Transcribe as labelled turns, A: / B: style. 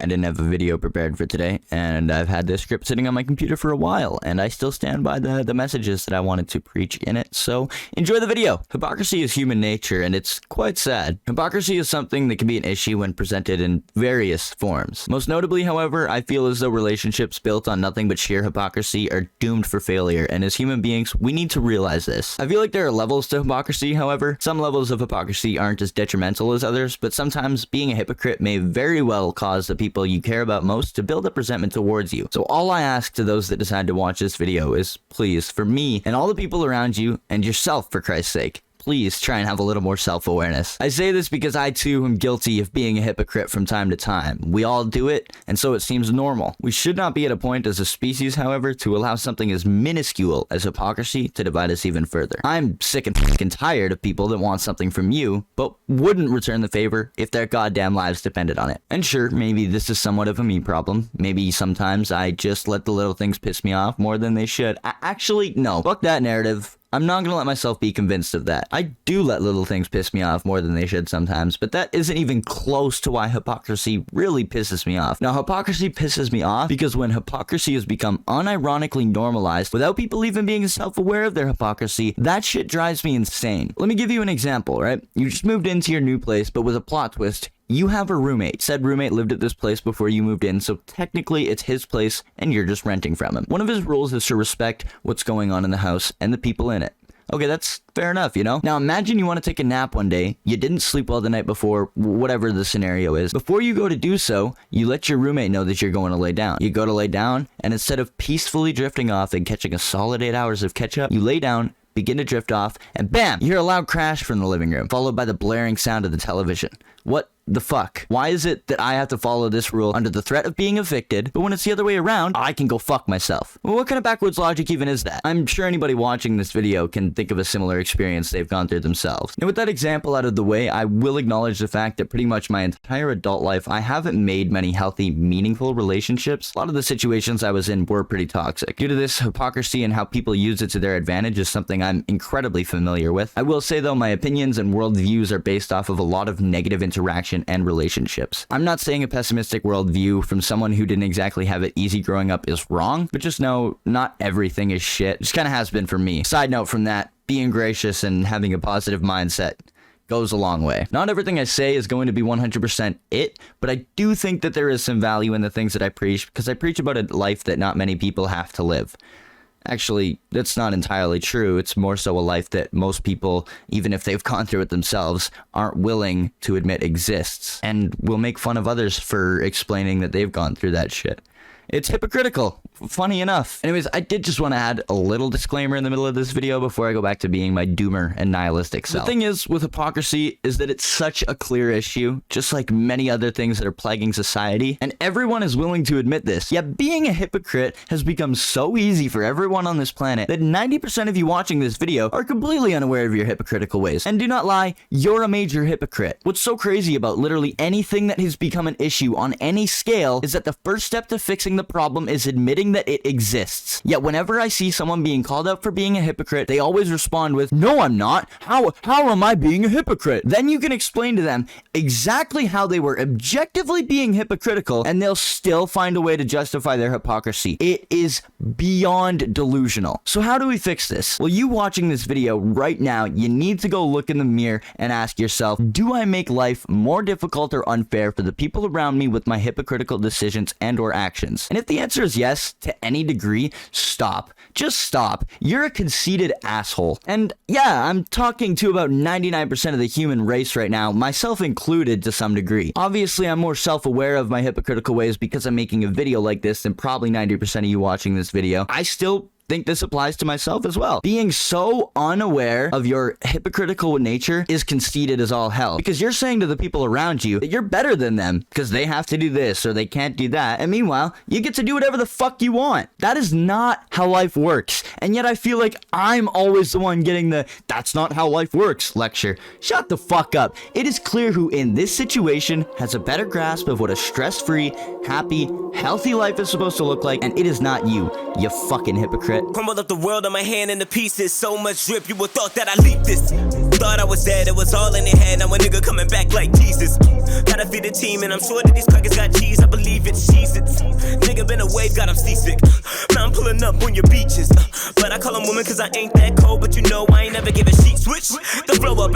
A: I didn't have a video prepared for today, and I've had this script sitting on my computer for a while, and I still stand by the messages that I wanted to preach in it, so enjoy the video. Hypocrisy is human nature, and it's quite sad. Hypocrisy is something that can be an issue when presented in various forms. Most notably, however, I feel as though relationships built on nothing but sheer hypocrisy are doomed for failure, and as human beings, we need to realize this. I feel like there are levels to hypocrisy, however. Some levels of hypocrisy aren't as detrimental as others, but sometimes being a hypocrite may very well cause the people you care about most to build up resentment towards you. So all I ask to those that decide to watch this video is, please, for me and all the people around you and yourself, for Christ's sake, please try and have a little more self-awareness. I say this because I too am guilty of being a hypocrite from time to time. We all do it, and so it seems normal. We should not be at a point as a species, however, to allow something as minuscule as hypocrisy to divide us even further. I'm sick and fucking tired of people that want something from you, but wouldn't return the favor if their goddamn lives depended on it. And sure, maybe this is somewhat of a me problem. Maybe sometimes I just let the little things piss me off more than they should. Actually, no. Fuck that narrative. I'm not gonna let myself be convinced of that. I do let little things piss me off more than they should sometimes, but that isn't even close to why hypocrisy really pisses me off. Now, hypocrisy pisses me off because when hypocrisy has become unironically normalized without people even being self-aware of their hypocrisy, that shit drives me insane. Let me give you an example, right? You just moved into your new place, but with a plot twist. You have a roommate. Said roommate lived at this place before you moved in, so technically it's his place and you're just renting from him. One of his rules is to respect what's going on in the house and the people in it. Okay, that's fair enough, you know? Now imagine you want to take a nap one day, you didn't sleep well the night before, whatever the scenario is. Before you go to do so, you let your roommate know that you're going to lay down. You go to lay down, and instead of peacefully drifting off and catching a solid 8 hours of catch-up, you lay down, begin to drift off, and bam! You hear a loud crash from the living room, followed by the blaring sound of the television. What the fuck? Why is it that I have to follow this rule under the threat of being evicted, but when it's the other way around, I can go fuck myself? Well, what kind of backwards logic even is that? I'm sure anybody watching this video can think of a similar experience they've gone through themselves. Now, with that example out of the way, I will acknowledge the fact that pretty much my entire adult life, I haven't made many healthy, meaningful relationships. A lot of the situations I was in were pretty toxic. Due to this hypocrisy and how people use it to their advantage is something I'm incredibly familiar with. I will say though, my opinions and worldviews are based off of a lot of negative interaction and relationships. I'm not saying a pessimistic worldview from someone who didn't exactly have it easy growing up is wrong, but just know not everything is shit. Just kind of has been for me. Side note from that, being gracious and having a positive mindset goes a long way. Not everything I say is going to be 100% it, but I do think that there is some value in the things that I preach because I preach about a life that not many people have to live. Actually, that's not entirely true. It's more so a life that most people, even if they've gone through it themselves, aren't willing to admit exists, and will make fun of others for explaining that they've gone through that shit. It's hypocritical, funny enough. Anyways, I did just want to add a little disclaimer in the middle of this video before I go back to being my doomer and nihilistic self. The thing is with hypocrisy is that it's such a clear issue, just like many other things that are plaguing society, and everyone is willing to admit this. Yet being a hypocrite has become so easy for everyone on this planet that 90% of you watching this video are completely unaware of your hypocritical ways. And do not lie, you're a major hypocrite. What's so crazy about literally anything that has become an issue on any scale is that the first step to fixing the problem is admitting that it exists. Yet whenever I see someone being called out for being a hypocrite, they always respond with, "No, I'm not. How am I being a hypocrite?" Then you can explain to them exactly how they were objectively being hypocritical, and they'll still find a way to justify their hypocrisy. It is beyond delusional. So how do we fix this? Well, you watching this video right now, you need to go look in the mirror and ask yourself, do I make life more difficult or unfair for the people around me with my hypocritical decisions and or actions? And if the answer is yes, to any degree, stop. Just stop. You're a conceited asshole. And yeah, I'm talking to about 99% of the human race right now, myself included to some degree. Obviously, I'm more self-aware of my hypocritical ways because I'm making a video like this than probably 90% of you watching this video. I still think this applies to myself as well. Being so unaware of your hypocritical nature is conceited as all hell, because you're saying to the people around you that you're better than them because they have to do this or they can't do that, and meanwhile you get to do whatever the fuck you want. That is not how life works, and yet I feel like I'm always the one getting the "that's not how life works" lecture. Shut the fuck up. It is clear who in this situation has a better grasp of what a stress-free, happy, healthy life is supposed to look like, and it is not you, you fucking hypocrite. Hypocrite.
B: Crumbled up the world on my hand into pieces. So much drip, you would thought that I leaked this. Thought I was dead, it was all in their head. Now a nigga coming back like Jesus. Gotta feed the team, and I'm sure that these crackers got cheese. I believe it's Jesus. Nigga been away, got him seasick. Now I'm pulling up on your beaches. But I call them women cause I ain't that cold. But you know I ain't never give a sheet switch. The blow up.